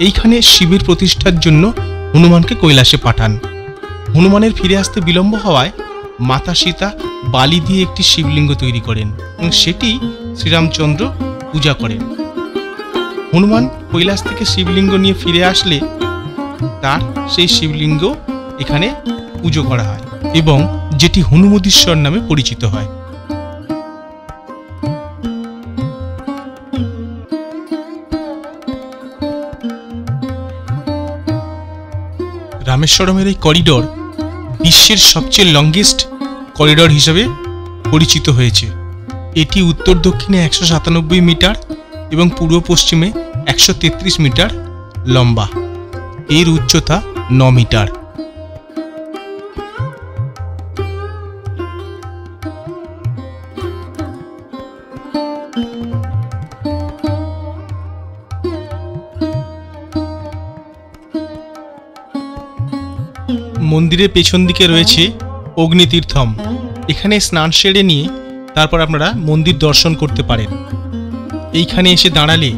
এইখানে শিবের প্রতিষ্ঠার জন্য হনুমানকে কৈলাসে পাঠান। হনুমানের ফিরে আসতে বিলম্ব হওয়ায় মাতা সীতা বালি দিয়ে একটি শিবলিঙ্গ তৈরি করেন এবং সেটি শ্রীরামচন্দ্র পূজা করেন। হনুমান কৈলাস থেকে শিবলিঙ্গ নিয়ে ফিরে আসলে তার সেই শিবলিঙ্গ এখানে পুজো করা হয় এবং যেটি হনুমদীশ্বর নামে পরিচিত হয়। রামেশ্বরমের এই করিডোর বিশ্বের সবচেয়ে লংগেস্ট করিডোর হিসেবে পরিচিত হয়েছে। এটি উত্তর দক্ষিণে 197 মিটার এবং পূর্ব পশ্চিমে 133 মিটার লম্বা। এর উচ্চতা 9 মিটার। মন্দিরের পেছন দিকে রয়েছে অগ্নিতীর্থম। এখানে স্নান সেরে নিয়ে তারপর আপনারা মন্দির দর্শন করতে পারেন। এইখানে এসে দাঁড়ালে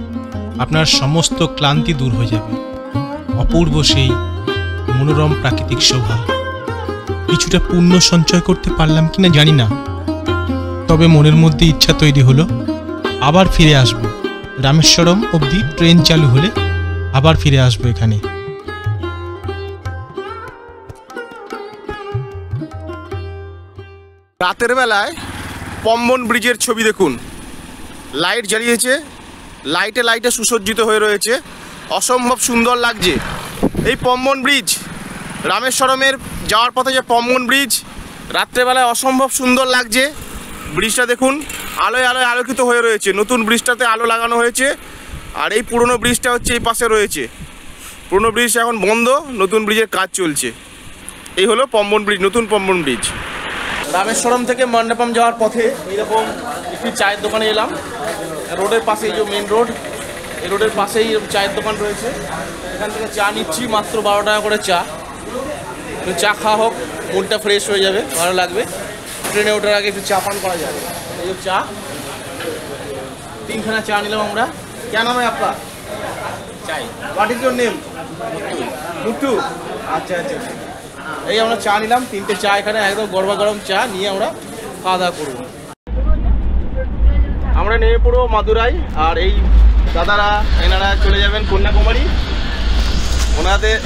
আপনার সমস্ত ক্লান্তি দূর হয়ে যাবে। অপূর্ব সেই মনোরম প্রাকৃতিক শোভা। কিছুটা পুণ্য সঞ্চয় করতে পারলাম কিনা জানি না, তবে মনের মধ্যে ইচ্ছা তৈরি হলো আবার ফিরে আসব। রামেশ্বরম অবধি ট্রেন চালু হলে আবার ফিরে আসবো এখানে। রাতের বেলায় পম্বন ব্রিজের ছবি দেখুন। লাইট জ্বালিয়েছে, লাইটে লাইটে সুসজ্জিত হয়ে রয়েছে, অসম্ভব সুন্দর লাগছে। এই পম্বন ব্রিজ, রামেশ্বরমের যাওয়ার পথে যে পম্বন ব্রিজ, রাত্রেবেলায় অসম্ভব সুন্দর লাগছে। ব্রিজটা দেখুন আলোয় আলোয় আলোকিত হয়ে রয়েছে। নতুন ব্রিজটাতে আলো লাগানো হয়েছে, আর এই পুরনো ব্রিজটা হচ্ছে এই পাশে রয়েছে। পুরনো ব্রিজ এখন বন্ধ, নতুন ব্রিজের কাজ চলছে। এই হলো পম্বন ব্রিজ, নতুন পম্বন ব্রিজ। রামেশ্বরম থেকে মণ্ডপম যাওয়ার পথে এইরকম একটি চায়ের দোকানে এলাম। রোডের পাশে, এই যে মেন রোড, এই রোডের পাশেই চায়ের দোকান রয়েছে। এখান থেকে চা নিচ্ছি, মাত্র 12 টাকা করে চা। চা খাওয়া হোক, মনটা ফ্রেশ হয়ে যাবে, ভালো লাগবে। ট্রেনে ওঠার আগে একটু চা পান করা যাবে। এই যে চা, 3খানা চা নিলাম আমরা। क्या नाम है आपका? चाय। What is your name? Muttu. আচ্ছা আচ্ছা, এই আমরা চা নিলাম, 3টে চা এখানে একদম গরমা গরম চা নিয়ে আমরা খাওয়া দাওয়া করবো। আমরা নেমে পড়বো মাদুরাই। আর এই দাদারা এনারা চলে যাবেন কন্যাকুমারী।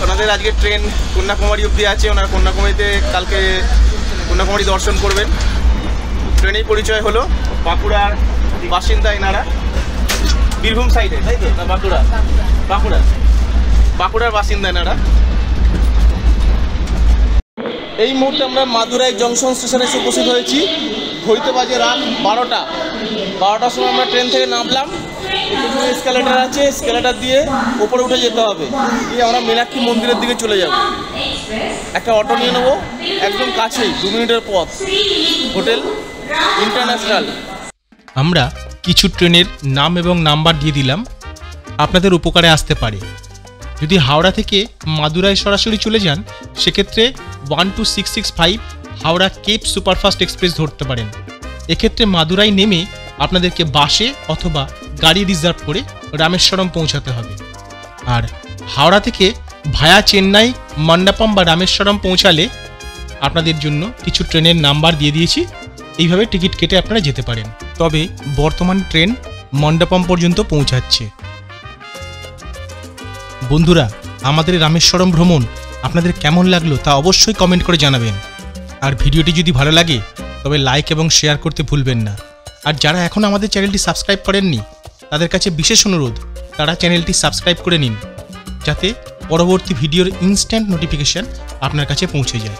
ওনাদের আজকে ট্রেন কন্যাকুমারী অবধি আছে। ওনারা কন্যাকুমারীতে কালকে কন্যাকুমারী দর্শন করবেন। ট্রেনেই পরিচয় হলো। বাঁকুড়ার বাসিন্দা এনারা, বীরভূম সাইডে, তাই তো? না, বাঁকুড়ার বাসিন্দা এনারা। এই মুহূর্তে আমরা মাদুরাই জংশন স্টেশনে এসে উপস্থিত হয়েছি। ঘড়িতে বাজে রাত 12টার সময় আমরা ট্রেন থেকে নামলাম। একটু এসকেলেটার আছে, এসকেলেটার দিয়ে ওপরে উঠে যেতে হবে, দিয়ে আমরা মীনাক্ষী মন্দিরের দিকে চলে যাব। একটা অটো নিয়ে নেবো, একদম কাছেই, 2 মিনিটের পথ, হোটেল ইন্টারন্যাশনাল। আমরা কিছু ট্রেনের নাম এবং নাম্বার দিয়ে দিলাম, আপনাদের উপকারে আসতে পারে। যদি হাওড়া থেকে মাদুরাই সরাসরি চলে যান, সেক্ষেত্রে 12665 হাওড়া কেপ সুপারফাস্ট এক্সপ্রেস ধরতে পারেন। এক্ষেত্রে মাদুরাই নেমে আপনাদেরকে বাসে অথবা গাড়ি রিজার্ভ করে রামেশ্বরম পৌঁছাতে হবে। আর হাওড়া থেকে ভায়া চেন্নাই মণ্ডপম বা রামেশ্বরম পৌঁছালে আপনাদের জন্য কিছু ট্রেনের নাম্বার দিয়ে দিয়েছি, এইভাবে টিকিট কেটে আপনারা যেতে পারেন। তবে বর্তমান ট্রেন মণ্ডপম পর্যন্ত পৌঁছাচ্ছে। বন্ধুরা, আমাদের রামেশ্বরম ভ্রমণ আপনাদের কেমন লাগলো তা অবশ্যই কমেন্ট করে জানাবেন। আর ভিডিওটি যদি ভালো লাগে তবে লাইক এবং শেয়ার করতে ভুলবেন না। আর যারা এখন আমাদের চ্যানেলটি সাবস্ক্রাইব করেননি তাদের কাছে বিশেষ অনুরোধ, তারা চ্যানেলটি সাবস্ক্রাইব করে নিন, যাতে পরবর্তী ভিডিওর ইনস্ট্যান্ট নোটিফিকেশান আপনার কাছে পৌঁছে যায়।